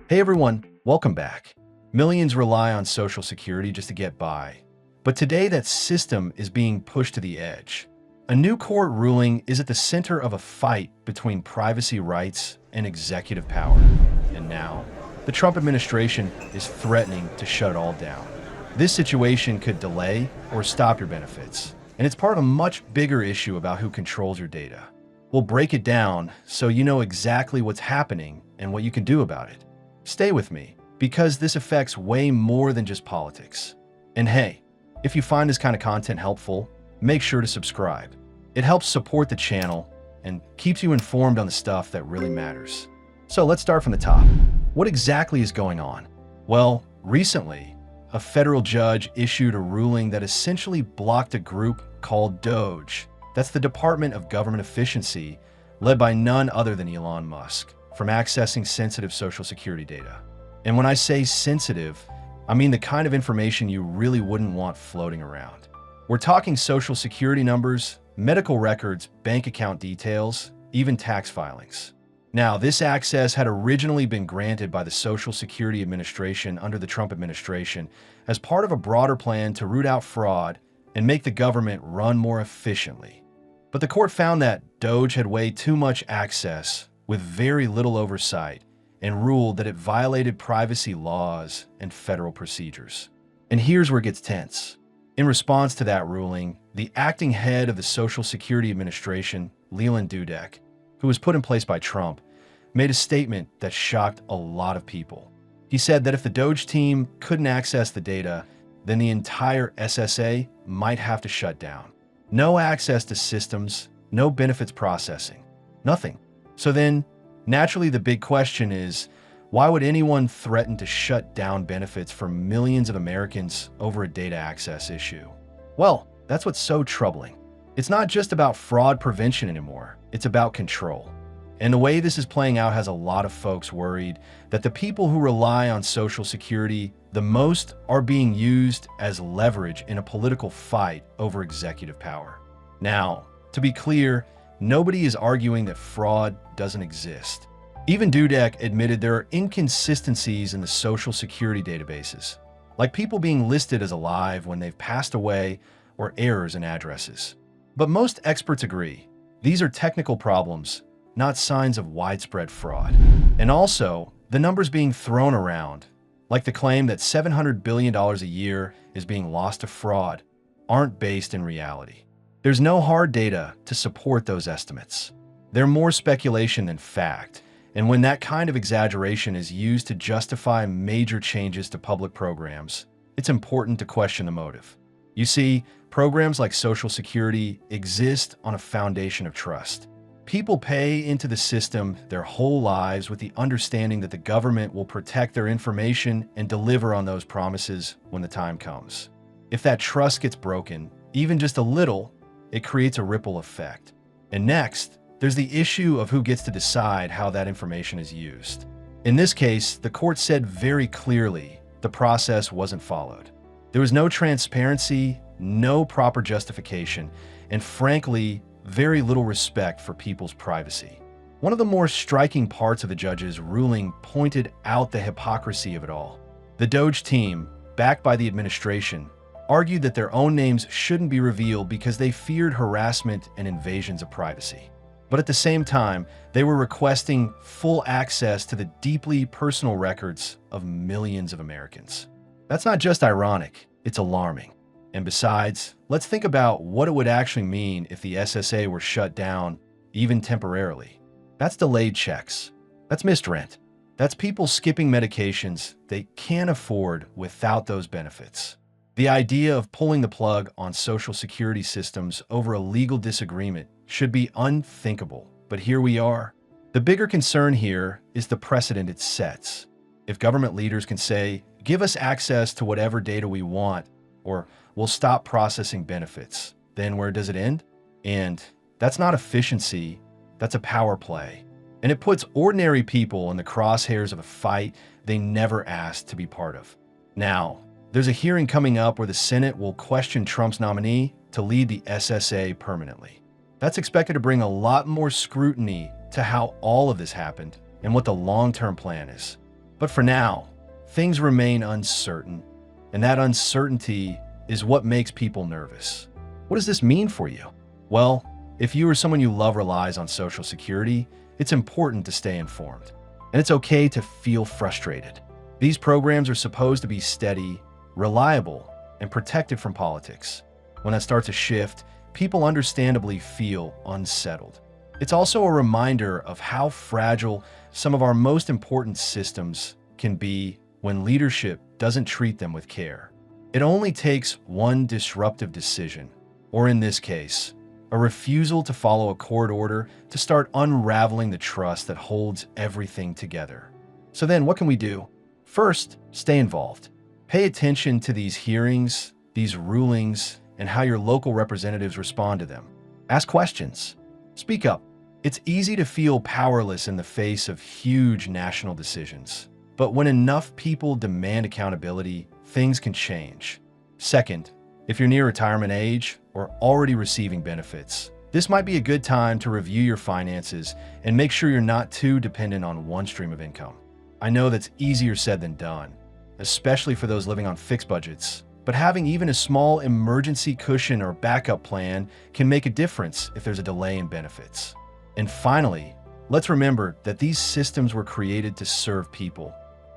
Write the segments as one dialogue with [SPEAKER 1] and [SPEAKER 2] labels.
[SPEAKER 1] Hey everyone, welcome back. Millions rely on Social Security just to get by. But today that system is being pushed to the edge. A new court ruling is at the center of a fight between privacy rights and executive power. And now, the Trump administration is threatening to shut it all down. This situation could delay or stop your benefits. And it's part of a much bigger issue about who controls your data. We'll break it down so you know exactly what's happening and what you can do about it. Stay with me, because this affects way more than just politics. And hey, if you find this kind of content helpful, make sure to subscribe. It helps support the channel and keeps you informed on the stuff that really matters. So let's start from the top. What exactly is going on? Well, recently, a federal judge issued a ruling that essentially blocked a group called DOGE. That's the Department of Government Efficiency, led by none other than Elon Musk, from accessing sensitive Social Security data. And when I say sensitive, I mean the kind of information you really wouldn't want floating around. We're talking Social Security numbers, medical records, bank account details, even tax filings. Now, this access had originally been granted by the Social Security Administration under the Trump administration as part of a broader plan to root out fraud and make the government run more efficiently. But the court found that DOGE had way too much access with very little oversight and ruled that it violated privacy laws and federal procedures. And here's where it gets tense. In response to that ruling, the acting head of the Social Security Administration, Elon, who was put in place by Trump, made a statement that shocked a lot of people. He said that if the DOGE team couldn't access the data, then the entire SSA might have to shut down. No access to systems, no benefits processing, nothing. So then, naturally the big question is, why would anyone threaten to shut down benefits for millions of Americans over a data access issue? Well, that's what's so troubling. It's not just about fraud prevention anymore, it's about control. And the way this is playing out has a lot of folks worried that the people who rely on Social Security the most are being used as leverage in a political fight over executive power. Now, to be clear, nobody is arguing that fraud doesn't exist. Even Dudek admitted there are inconsistencies in the Social Security databases, like people being listed as alive when they've passed away or errors in addresses. But most experts agree, these are technical problems, not signs of widespread fraud. And also, the numbers being thrown around, like the claim that $700 billion a year is being lost to fraud, aren't based in reality. There's no hard data to support those estimates. They're more speculation than fact, and when that kind of exaggeration is used to justify major changes to public programs, it's important to question the motive. You see, programs like Social Security exist on a foundation of trust. People pay into the system their whole lives with the understanding that the government will protect their information and deliver on those promises when the time comes. If that trust gets broken, even just a little, it creates a ripple effect. And next, there's the issue of who gets to decide how that information is used. In this case, the court said very clearly the process wasn't followed. There was no transparency, no proper justification, and frankly, very little respect for people's privacy. One of the more striking parts of the judge's ruling pointed out the hypocrisy of it all. The DOGE team, backed by the administration, argued that their own names shouldn't be revealed because they feared harassment and invasions of privacy. But at the same time, they were requesting full access to the deeply personal records of millions of Americans. That's not just ironic, it's alarming. And besides, let's think about what it would actually mean if the SSA were shut down, even temporarily. That's delayed checks. That's missed rent. That's people skipping medications they can't afford without those benefits. The idea of pulling the plug on Social Security systems over a legal disagreement should be unthinkable, but here we are. The bigger concern here is the precedent it sets. If government leaders can say, give us access to whatever data we want, or we'll stop processing benefits, then where does it end? And that's not efficiency, that's a power play. And it puts ordinary people in the crosshairs of a fight they never asked to be part of. Now, there's a hearing coming up where the Senate will question Trump's nominee to lead the SSA permanently. That's expected to bring a lot more scrutiny to how all of this happened and what the long-term plan is. But for now, things remain uncertain, and that uncertainty is what makes people nervous. What does this mean for you? Well, if you or someone you love relies on Social Security, it's important to stay informed. And it's okay to feel frustrated. These programs are supposed to be steady, reliable, and protected from politics. When that starts to shift, people understandably feel unsettled. It's also a reminder of how fragile some of our most important systems can be when leadership doesn't treat them with care. It only takes one disruptive decision, or in this case, a refusal to follow a court order, to start unraveling the trust that holds everything together. So then what can we do? First, stay involved. Pay attention to these hearings, these rulings, and how your local representatives respond to them. Ask questions. Speak up. It's easy to feel powerless in the face of huge national decisions. But when enough people demand accountability, things can change. Second, if you're near retirement age or already receiving benefits, this might be a good time to review your finances and make sure you're not too dependent on one stream of income. I know that's easier said than done, especially for those living on fixed budgets, but having even a small emergency cushion or backup plan can make a difference if there's a delay in benefits. And finally, let's remember that these systems were created to serve people,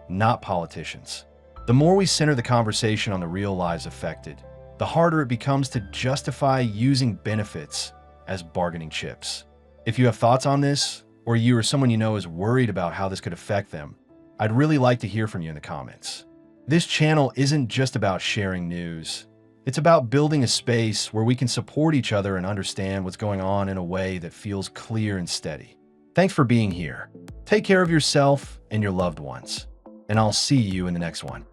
[SPEAKER 1] not politicians. The more we center the conversation on the real lives affected, the harder it becomes to justify using benefits as bargaining chips. If you have thoughts on this, or you or someone you know is worried about how this could affect them, I'd really like to hear from you in the comments. This channel isn't just about sharing news. It's about building a space where we can support each other and understand what's going on in a way that feels clear and steady. Thanks for being here. Take care of yourself and your loved ones, and I'll see you in the next one.